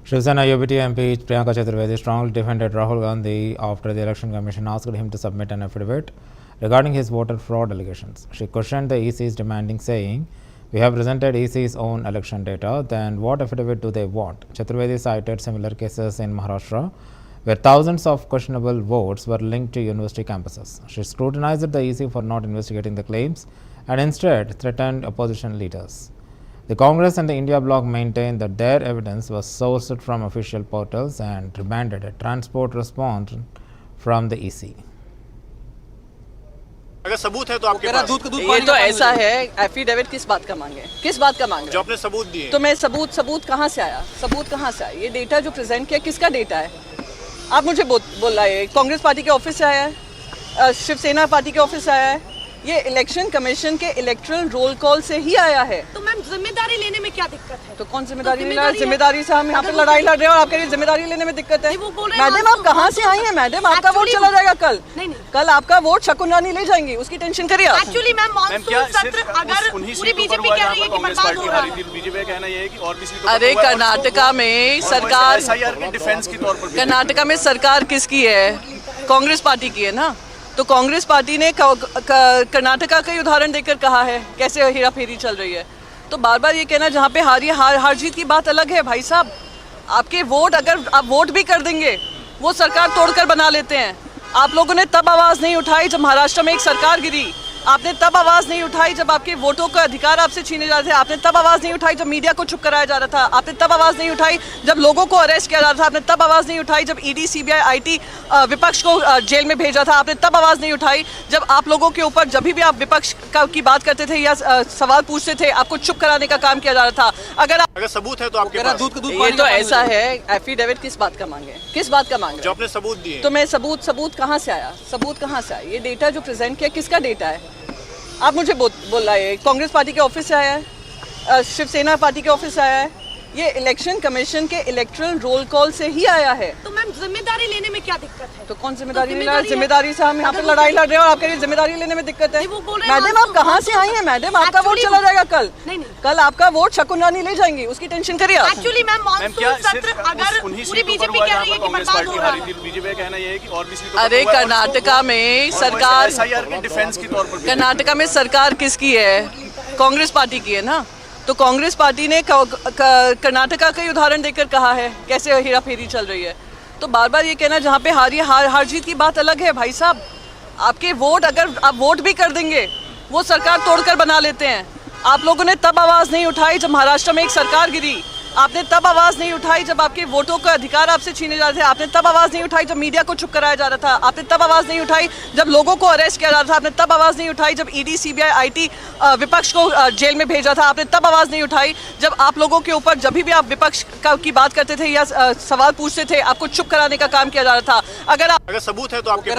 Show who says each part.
Speaker 1: Shiv Sena UBT MP Priyanka Chaturvedi strongly defended Rahul Gandhi after the Election Commission asked him to submit an affidavit regarding his voter fraud allegations. She questioned the EC's demanding, saying, "We have presented EC's own election data, then what affidavit do they want?" Chaturvedi cited similar cases in Maharashtra, where thousands of questionable votes were linked to university campuses. She scrutinized the EC for not investigating the claims and instead threatened opposition leaders. The Congress and the India bloc maintained that their evidence was sourced from official portals and demanded a transport response from the EC.
Speaker 2: अगर सबूत है तो आपके पास
Speaker 3: ये तो ऐसा है, affidavit किस बात का मांगे, किस बात का मांगे?
Speaker 2: जो आपने सबूत दिए
Speaker 3: तो मैं सबूत कहाँ से आया? सबूत कहाँ से आया? ये डेटा जो प्रेजेंट किया किसका डेटा है? आप मुझे बोल रहा है कांग्रेस पार्टी के ऑफिस से आया है, शिवसेना पार्टी के ऑफिस से आया है, ये इलेक्शन कमीशन के इलेक्टोरल रोल कॉल से ही आया है।
Speaker 4: तो मैम जिम्मेदारी लेने में क्या दिक्कत है?
Speaker 3: तो कौन जिम्मेदारी ले रहा है? जिम्मेदारी से हम यहाँ पे लड़ाई लड़ रहे हैं और आपके लिए जिम्मेदारी लेने में दिक्कत है? मैडम आप कहाँ से आई हैं? मैडम आपका वोट चला जाएगा कल।
Speaker 4: नहीं।
Speaker 3: कल आपका वोट शकुन रानी ले जाएंगी, उसकी टेंशन करिए आप।
Speaker 4: एक्चुअली मैम मॉनसून सत्र अगर पूरी बीजेपी कह रही है कि बर्बाद हो रहा है।
Speaker 2: बीजेपी का कहना ये है कि और भी सीटों
Speaker 3: अरे कर्नाटका में सरकार,
Speaker 2: एसआईआर के डिफेंस के तौर पर
Speaker 3: कर्नाटका में सरकार किसकी है? कांग्रेस पार्टी की है ना। तो कांग्रेस पार्टी ने कर्नाटका का ही उदाहरण देकर कहा है कैसे हेरा फेरी चल रही है। तो बार बार ये कहना, जहाँ पे हार जीत की बात अलग है भाई साहब। आपके वोट अगर आप वोट भी कर देंगे, वो सरकार तोड़कर बना लेते हैं। आप लोगों ने तब आवाज़ नहीं उठाई जब महाराष्ट्र में एक सरकार गिरी। आपने तब आवाज़ नहीं उठाई जब आपके वोटों का अधिकार आपसे छीने जा रहे थे। आपने तब आवाज़ नहीं उठाई जब मीडिया को चुप कराया जा रहा था। आपने तब आवाज़ नहीं उठाई जब लोगों को अरेस्ट किया जा रहा था। आपने तब आवाज़ नहीं उठाई जब ईडी, सीबीआई, आईटी विपक्ष को जेल में भेजा था। आपने तब आवाज़ नहीं उठाई जब आप लोगों के ऊपर जब भी आप विपक्ष की बात करते थे या सवाल पूछते थे, आपको चुप कराने का काम किया जा रहा था।
Speaker 2: अगर सबूत है तो आपके पास
Speaker 3: ये तो ऐसा है, एफिडेविट किस बात का मांगे, किस बात का मांगे?
Speaker 2: जो आपने सबूत दिए
Speaker 3: तो मैं सबूत कहाँ से आया? सबूत कहाँ से आया? ये डेटा जो प्रेजेंट किया किसका डेटा है? आप मुझे बोल रहा है कांग्रेस पार्टी के ऑफिस से आया है, शिवसेना पार्टी के ऑफिस से आया है, ये इलेक्शन कमीशन के इलेक्टोरल रोल कॉल से ही आया है।
Speaker 4: तो मैम जिम्मेदारी लेने में क्या दिक्कत है?
Speaker 3: तो कौन जिम्मेदारी ले रहा है? जिम्मेदारी से हम यहाँ पे लड़ाई लड़ रहे हैं और आपके लिए जिम्मेदारी लेने में दिक्कत है। मैडम आप कहाँ से आई हैं? मैडम आपका वोट चला जाएगा कल।
Speaker 4: नहीं।
Speaker 3: कल आपका वोट शकुन रानी ले जाएंगी, उसकी टेंशन करिए आप।
Speaker 4: एक्चुअली मैम मॉनसून सत्र अगर पूरी बीजेपी कह रही है कि बर्बाद हो रहा है।
Speaker 2: बीजेपी का कहना ये है कि और भी सीटों
Speaker 3: अरे कर्नाटका में सरकार,
Speaker 2: एसआईआर के डिफेंस के तौर पर
Speaker 3: कर्नाटका में सरकार किसकी है? कांग्रेस पार्टी की है ना। तो कांग्रेस पार्टी ने कर्नाटका का ही उदाहरण देकर कहा है कैसे हेरा फेरी चल रही है। तो बार बार ये कहना, जहाँ पे हार जीत की बात अलग है भाई साहब। आपके वोट अगर आप वोट भी कर देंगे, वो सरकार तोड़कर बना लेते हैं। आप लोगों ने तब आवाज़ नहीं उठाई जब महाराष्ट्र में एक सरकार गिरी। आपने तब आवाज़ नहीं उठाई जब आपके वोटों का अधिकार आपसे छीने जा रहे थे। आपने तब आवाज़ नहीं उठाई जब मीडिया को चुप कराया जा रहा था। आपने तब आवाज़ नहीं उठाई जब लोगों को अरेस्ट किया जा रहा था। आपने तब आवाज़ नहीं उठाई जब ईडी, सीबीआई, आईटी विपक्ष को जेल में भेजा था। आपने तब आवाज़ नहीं उठाई जब आप लोगों के ऊपर जब भी आप विपक्ष की बात करते थे या सवाल पूछते थे, आपको चुप कराने का काम किया जा रहा था। अगर
Speaker 2: सबूत है तो आपके पास